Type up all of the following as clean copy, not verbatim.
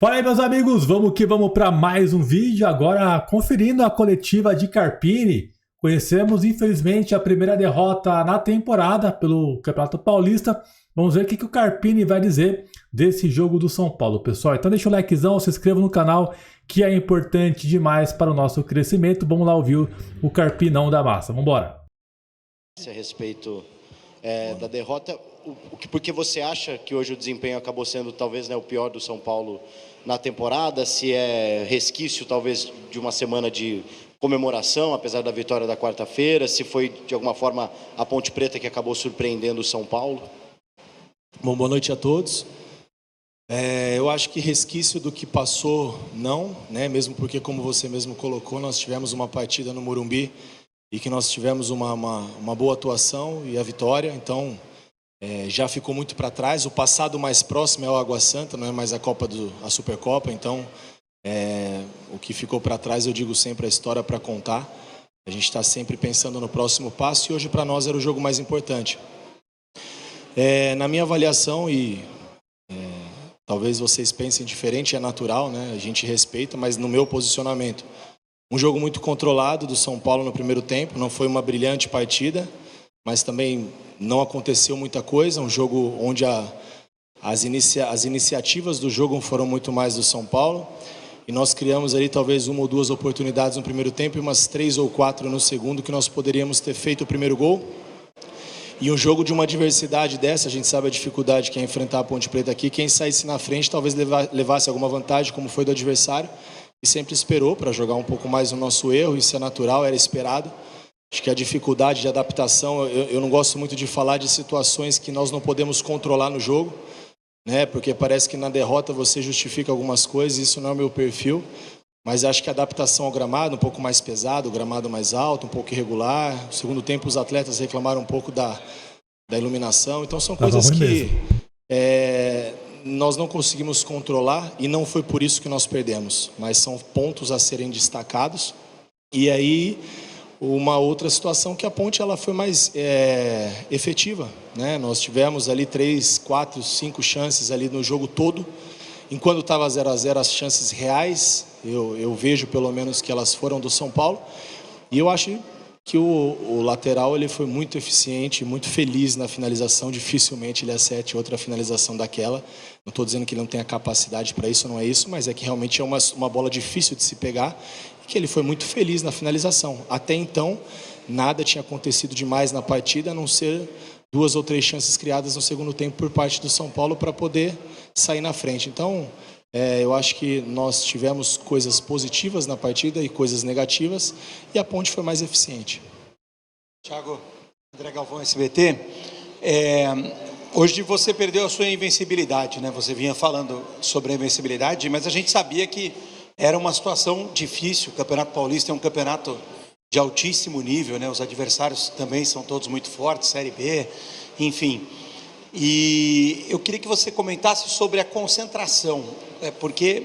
Fala aí, meus amigos, vamos que vamos para mais um vídeo. Agora, conferindo a coletiva de Carpini, conhecemos infelizmente a primeira derrota na temporada pelo Campeonato Paulista. Vamos ver o que o Carpini vai dizer desse jogo do São Paulo, pessoal. Então deixa o likezão, se inscreva no canal, que é importante demais para o nosso crescimento. Vamos lá ouvir o Carpinão da massa, vamos embora. A respeito da derrota, porque você acha que hoje o desempenho acabou sendo talvez o pior do São Paulo na temporada? Se é resquício talvez de uma semana de comemoração, apesar da vitória da quarta-feira, se foi de alguma forma a Ponte Preta que acabou surpreendendo o São Paulo? Bom, boa noite a todos. Eu acho que resquício do que passou não, né? Mesmo porque, como você mesmo colocou, nós tivemos uma partida no Morumbi e que nós tivemos uma boa atuação e a vitória, então já ficou muito para trás. O passado mais próximo é o Água Santa, não é mais a Supercopa, então o que ficou para trás, eu digo sempre, a história para contar. A gente está sempre pensando no próximo passo e hoje para nós era o jogo mais importante. Na minha avaliação, talvez vocês pensem diferente, é natural, né? A gente respeita, mas no meu posicionamento, um jogo muito controlado do São Paulo no primeiro tempo, não foi uma brilhante partida, mas também não aconteceu muita coisa, um jogo onde as iniciativas do jogo foram muito mais do São Paulo, e nós criamos ali talvez uma ou duas oportunidades no primeiro tempo e umas 3 ou 4 no segundo, que nós poderíamos ter feito o primeiro gol. E um jogo de uma adversidade dessa, a gente sabe a dificuldade que é enfrentar a Ponte Preta aqui, quem saísse na frente talvez levasse alguma vantagem, como foi do adversário, e sempre esperou para jogar um pouco mais no nosso erro, isso é natural, era esperado. Acho que a dificuldade de adaptação, eu não gosto muito de falar de situações que nós não podemos controlar no jogo, né? Porque parece que na derrota você justifica algumas coisas, isso não é o meu perfil, mas acho que a adaptação ao gramado, um pouco mais pesado, o gramado mais alto, um pouco irregular. No segundo tempo os atletas reclamaram um pouco da iluminação, então são coisas que nós não conseguimos controlar e não foi por isso que nós perdemos, mas são pontos a serem destacados. E aí uma outra situação que a Ponte ela foi mais efetiva, né? Nós tivemos ali 3, 4, 5 chances ali no jogo todo. Enquanto estava 0 a 0 as chances reais, eu vejo pelo menos que elas foram do São Paulo. E eu acho que o lateral ele foi muito eficiente, muito feliz na finalização. Dificilmente ele acerte outra finalização daquela. Não estou dizendo que ele não tenha capacidade para isso, não é isso, mas é que realmente é uma bola difícil de se pegar e que ele foi muito feliz na finalização. Até então, nada tinha acontecido demais na partida, a não ser 2 ou 3 chances criadas no segundo tempo por parte do São Paulo para poder sair na frente. Então, eu acho que nós tivemos coisas positivas na partida e coisas negativas, e a Ponte foi mais eficiente. Thiago, André Galvão, SBT. Hoje você perdeu a sua invencibilidade, né? Você vinha falando sobre a invencibilidade, mas a gente sabia que era uma situação difícil. O Campeonato Paulista é um campeonato de altíssimo nível, né? Os adversários também são todos muito fortes, Série B, enfim. E eu queria que você comentasse sobre a concentração, porque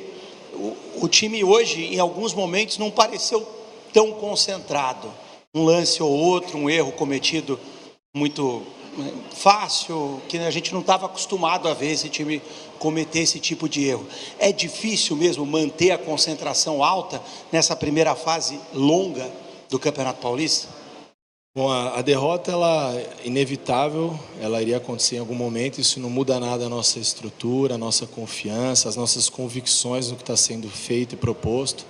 o time hoje, em alguns momentos, não pareceu tão concentrado. Um lance ou outro, um erro cometido muito fácil, que a gente não estava acostumado a ver esse time cometer esse tipo de erro. É difícil mesmo manter a concentração alta nessa primeira fase longa do Campeonato Paulista? Bom, a derrota, ela inevitável, ela iria acontecer em algum momento. Isso não muda nada a nossa estrutura, a nossa confiança, as nossas convicções no que está sendo feito e proposto.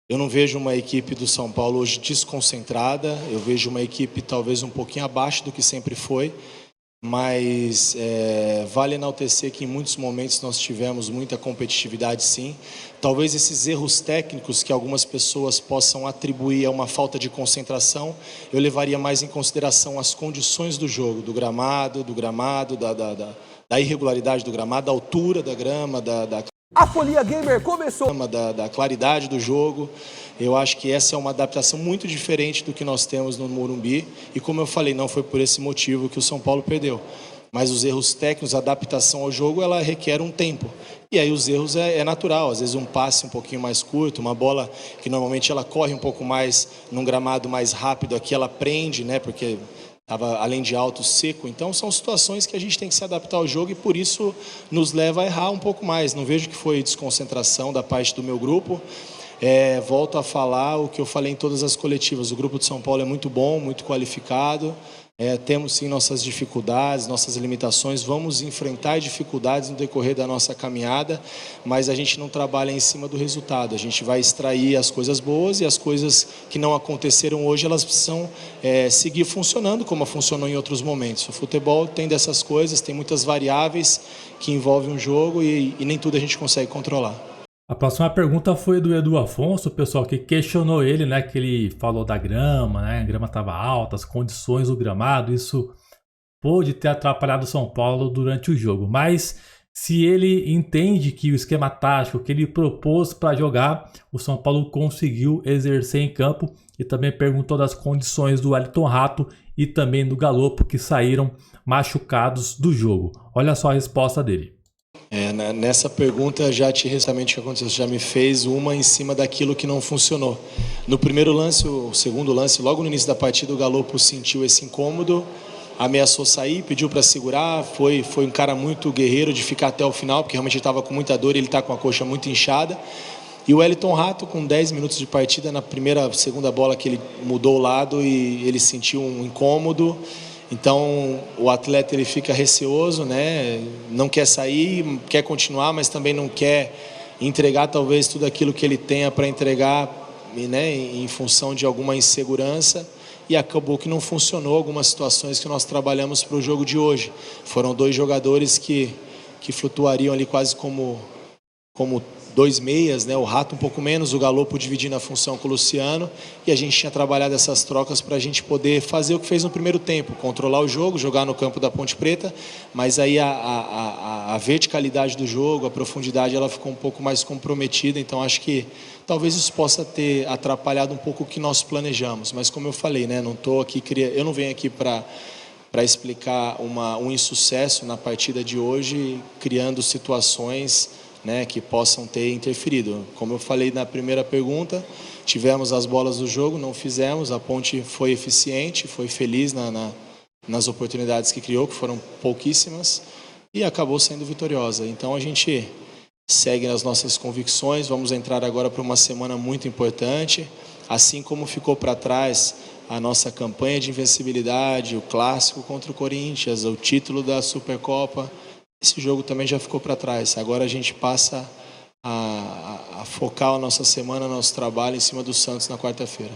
Eu não vejo uma equipe do São Paulo hoje desconcentrada, eu vejo uma equipe talvez um pouquinho abaixo do que sempre foi, mas vale enaltecer que em muitos momentos nós tivemos muita competitividade, sim. Talvez esses erros técnicos que algumas pessoas possam atribuir a uma falta de concentração, eu levaria mais em consideração as condições do jogo, do gramado, da irregularidade do gramado, da altura da grama, A Folia Gamer começou! Da claridade do jogo. Eu acho que essa é uma adaptação muito diferente do que nós temos no Morumbi. E como eu falei, não foi por esse motivo que o São Paulo perdeu. Mas os erros técnicos, a adaptação ao jogo, ela requer um tempo. E aí os erros é natural. Às vezes um passe um pouquinho mais curto, uma bola que normalmente ela corre um pouco mais num gramado mais rápido, aqui ela prende, né? Porque estava além de alto, seco. Então são situações que a gente tem que se adaptar ao jogo e por isso nos leva a errar um pouco mais. Não vejo que foi desconcentração da parte do meu grupo. Volto a falar o que eu falei em todas as coletivas. O grupo de São Paulo é muito bom, muito qualificado. Temos sim nossas dificuldades, nossas limitações, vamos enfrentar dificuldades no decorrer da nossa caminhada, mas a gente não trabalha em cima do resultado, a gente vai extrair as coisas boas e as coisas que não aconteceram hoje, elas precisam seguir funcionando como funcionou em outros momentos. O futebol tem dessas coisas, tem muitas variáveis que envolvem um jogo e nem tudo a gente consegue controlar. A próxima pergunta foi do Edu Afonso, o pessoal que questionou ele, né, que ele falou da grama, né, a grama estava alta, as condições do gramado, isso pôde ter atrapalhado o São Paulo durante o jogo, mas se ele entende que o esquema tático que ele propôs para jogar, o São Paulo conseguiu exercer em campo, e também perguntou das condições do Wellington Rato e também do Galopo, que saíram machucados do jogo. Olha só a resposta dele. Nessa pergunta, justamente o que aconteceu, você já me fez uma em cima daquilo que não funcionou. No primeiro lance, o segundo lance, logo no início da partida, o Galopo sentiu esse incômodo, ameaçou sair, pediu para segurar, foi um cara muito guerreiro de ficar até o final, porque realmente ele estava com muita dor, ele está com a coxa muito inchada. E o Wellington Rato, com 10 minutos de partida, na segunda bola que ele mudou o lado e ele sentiu um incômodo. Então o atleta ele fica receoso, né? Não quer sair, quer continuar, mas também não quer entregar talvez tudo aquilo que ele tenha para entregar, né? Em função de alguma insegurança. E acabou que não funcionou algumas situações que nós trabalhamos para o jogo de hoje. Foram dois jogadores que flutuariam ali quase como dois meias, né? O Rato um pouco menos, o Galopo dividindo a função com o Luciano, e a gente tinha trabalhado essas trocas para a gente poder fazer o que fez no primeiro tempo, controlar o jogo, jogar no campo da Ponte Preta, mas aí a verticalidade do jogo, a profundidade, ela ficou um pouco mais comprometida, então acho que talvez isso possa ter atrapalhado um pouco o que nós planejamos, mas como eu falei, né? Eu não venho aqui para explicar um insucesso na partida de hoje, criando situações, né, que possam ter interferido. Como eu falei na primeira pergunta, tivemos as bolas do jogo, não fizemos, a Ponte foi eficiente, foi feliz nas oportunidades que criou, que foram pouquíssimas, e acabou sendo vitoriosa. Então a gente segue nas nossas convicções, vamos entrar agora para uma semana muito importante, assim como ficou para trás a nossa campanha de invencibilidade, o clássico contra o Corinthians, o título da Supercopa. Esse jogo também já ficou para trás. Agora a gente passa a focar a nossa semana, nosso trabalho em cima do Santos na quarta-feira.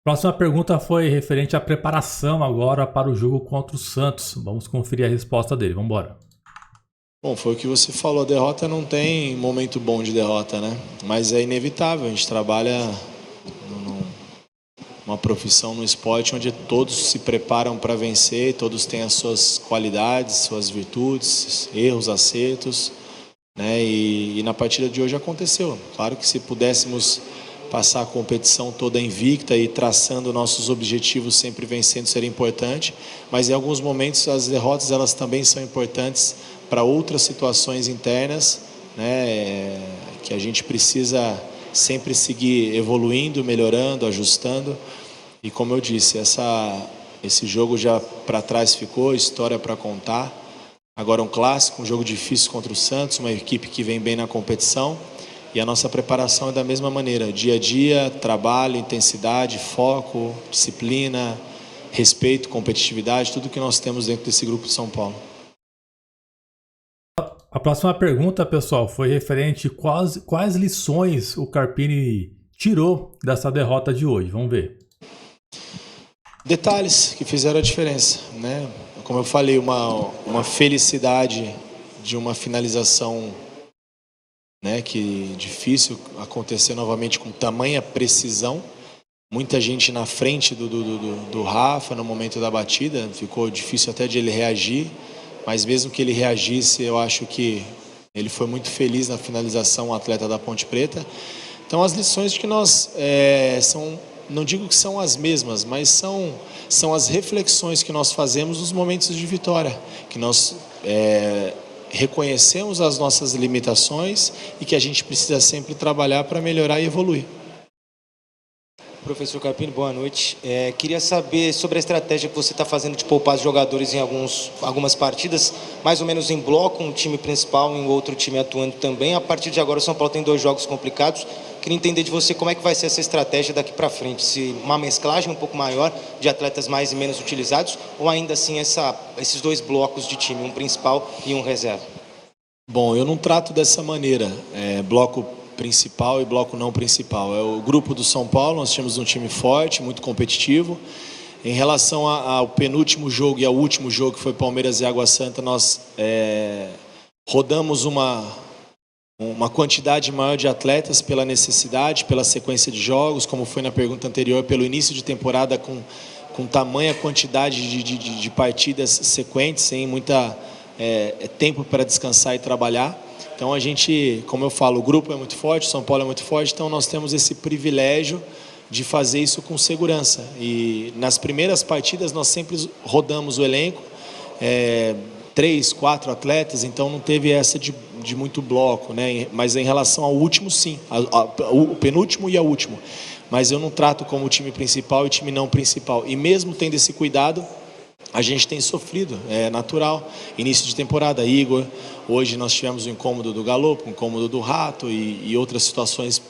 Próxima pergunta foi referente à preparação agora para o jogo contra o Santos. Vamos conferir a resposta dele. Vamos embora. Bom, foi o que você falou. A derrota não tem momento bom de derrota, né? Mas é inevitável. A gente trabalha uma profissão no esporte onde todos se preparam para vencer, todos têm as suas qualidades, suas virtudes, erros, acertos, né? E na partida de hoje aconteceu. Claro que se pudéssemos passar a competição toda invicta e traçando nossos objetivos, sempre vencendo, seria importante, mas em alguns momentos as derrotas elas também são importantes para outras situações internas, né? Que a gente precisa sempre seguir evoluindo, melhorando, ajustando. E como eu disse, esse jogo já para trás ficou, história para contar. Agora um clássico, um jogo difícil contra o Santos, uma equipe que vem bem na competição. E a nossa preparação é da mesma maneira, dia a dia, trabalho, intensidade, foco, disciplina, respeito, competitividade, tudo que nós temos dentro desse grupo de São Paulo. A próxima pergunta, pessoal, foi referente quais lições o Carpini tirou dessa derrota de hoje. Vamos ver. Detalhes que fizeram a diferença, né? Como eu falei, uma felicidade de uma finalização, né, que difícil acontecer novamente com tamanha precisão. Muita gente na frente do Rafa no momento da batida, ficou difícil até de ele reagir. Mas mesmo que ele reagisse, eu acho que ele foi muito feliz na finalização, o atleta da Ponte Preta. Então as lições que nós não digo que são as mesmas, mas são as reflexões que nós fazemos nos momentos de vitória, que nós reconhecemos as nossas limitações e que a gente precisa sempre trabalhar para melhorar e evoluir. Professor Carpini, boa noite. Queria saber sobre a estratégia que você está fazendo de poupar os jogadores em algumas partidas, mais ou menos em bloco, um time principal e um outro time atuando também. A partir de agora, o São Paulo tem 2 jogos complicados. Queria entender de você como é que vai ser essa estratégia daqui para frente. Se uma mesclagem um pouco maior de atletas mais e menos utilizados, ou ainda assim esses 2 blocos de time, um principal e um reserva? Bom, eu não trato dessa maneira, bloco principal e bloco não principal. É o grupo do São Paulo, nós tínhamos um time forte, muito competitivo. Em relação ao penúltimo jogo e ao último jogo, que foi Palmeiras e Água Santa, nós rodamos uma quantidade maior de atletas pela necessidade, pela sequência de jogos, como foi na pergunta anterior, pelo início de temporada com tamanha quantidade de partidas sequentes, sem muita tempo para descansar e trabalhar. Então a gente, como eu falo, o grupo é muito forte, o São Paulo é muito forte, então nós temos esse privilégio de fazer isso com segurança. E nas primeiras partidas nós sempre rodamos o elenco, 3, 4 atletas, então não teve essa de muito bloco, né? Mas em relação ao último, sim, o penúltimo e ao último. Mas eu não trato como time principal e time não principal. E mesmo tendo esse cuidado, a gente tem sofrido, é natural. Início de temporada, Igor. Hoje nós tivemos o incômodo do Galopo, o incômodo do Rato e outras situações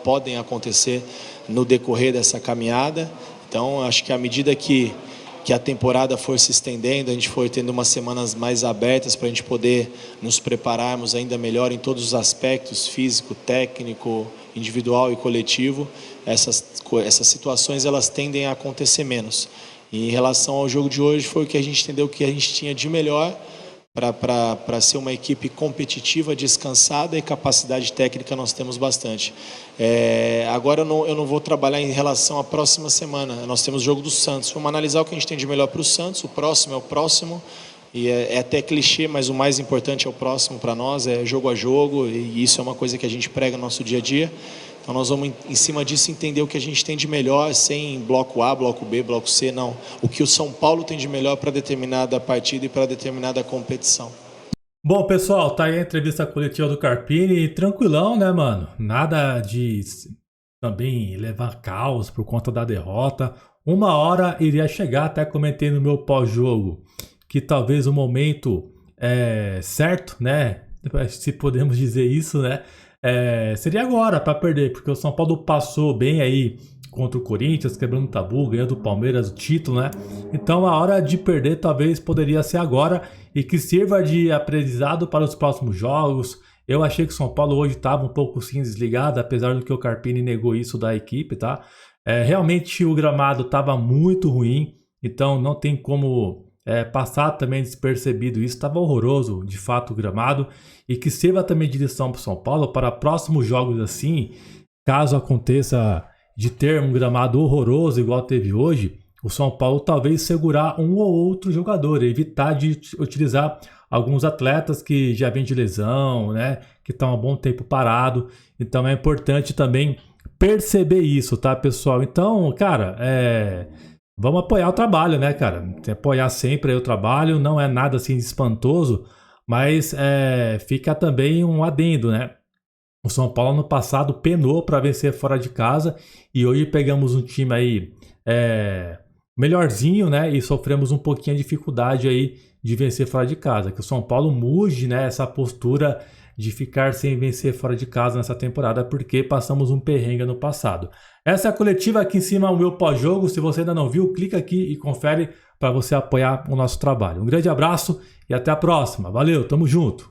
podem acontecer no decorrer dessa caminhada. Então, acho que à medida que a temporada for se estendendo, a gente for tendo umas semanas mais abertas para a gente poder nos prepararmos ainda melhor em todos os aspectos, físico, técnico, individual e coletivo, essas situações elas tendem a acontecer menos. E em relação ao jogo de hoje, foi o que a gente entendeu que a gente tinha de melhor para ser uma equipe competitiva, descansada, e capacidade técnica nós temos bastante. Agora eu não vou trabalhar em relação à próxima semana. Nós temos o jogo do Santos. Vamos analisar o que a gente tem de melhor para o Santos. O próximo é o próximo. E é até clichê, mas o mais importante é o próximo para nós. É jogo a jogo. E isso é uma coisa que a gente prega no nosso dia a dia. Então nós vamos, em cima disso, entender o que a gente tem de melhor, sem bloco A, bloco B, bloco C, não. O que o São Paulo tem de melhor para determinada partida e para determinada competição. Bom, pessoal, tá aí a entrevista coletiva do Carpini, tranquilão, né, mano? Nada de também levar caos por conta da derrota. Uma hora iria chegar, até comentei no meu pós-jogo, que talvez o momento certo, né, se podemos dizer isso, né, seria agora para perder, porque o São Paulo passou bem aí contra o Corinthians, quebrando o tabu, ganhando o Palmeiras o título, né? Então a hora de perder talvez poderia ser agora e que sirva de aprendizado para os próximos jogos. Eu achei que o São Paulo hoje estava um pouco sim desligado, apesar do que o Carpini negou isso da equipe, tá? Realmente o gramado estava muito ruim, então não tem como passar também despercebido isso. Estava horroroso, de fato, o gramado, e que sirva também de lição para o São Paulo para próximos jogos assim, caso aconteça de ter um gramado horroroso igual teve hoje, o São Paulo talvez segurar um ou outro jogador, evitar de utilizar alguns atletas que já vêm de lesão, né, que estão há bom tempo parado. Então é importante também perceber isso, tá, pessoal? Então, cara, vamos apoiar o trabalho, né, cara? Tem que apoiar sempre aí o trabalho, não é nada assim espantoso, mas fica também um adendo, né? O São Paulo no passado penou para vencer fora de casa e hoje pegamos um time aí melhorzinho, né? E sofremos um pouquinho de dificuldade aí de vencer fora de casa. Que o São Paulo mude, né, essa postura de ficar sem vencer fora de casa nessa temporada, porque passamos um perrengue no passado. Essa é a coletiva aqui em cima, o meu pós-jogo. Se você ainda não viu, clica aqui e confere para você apoiar o nosso trabalho. Um grande abraço e até a próxima. Valeu, tamo junto!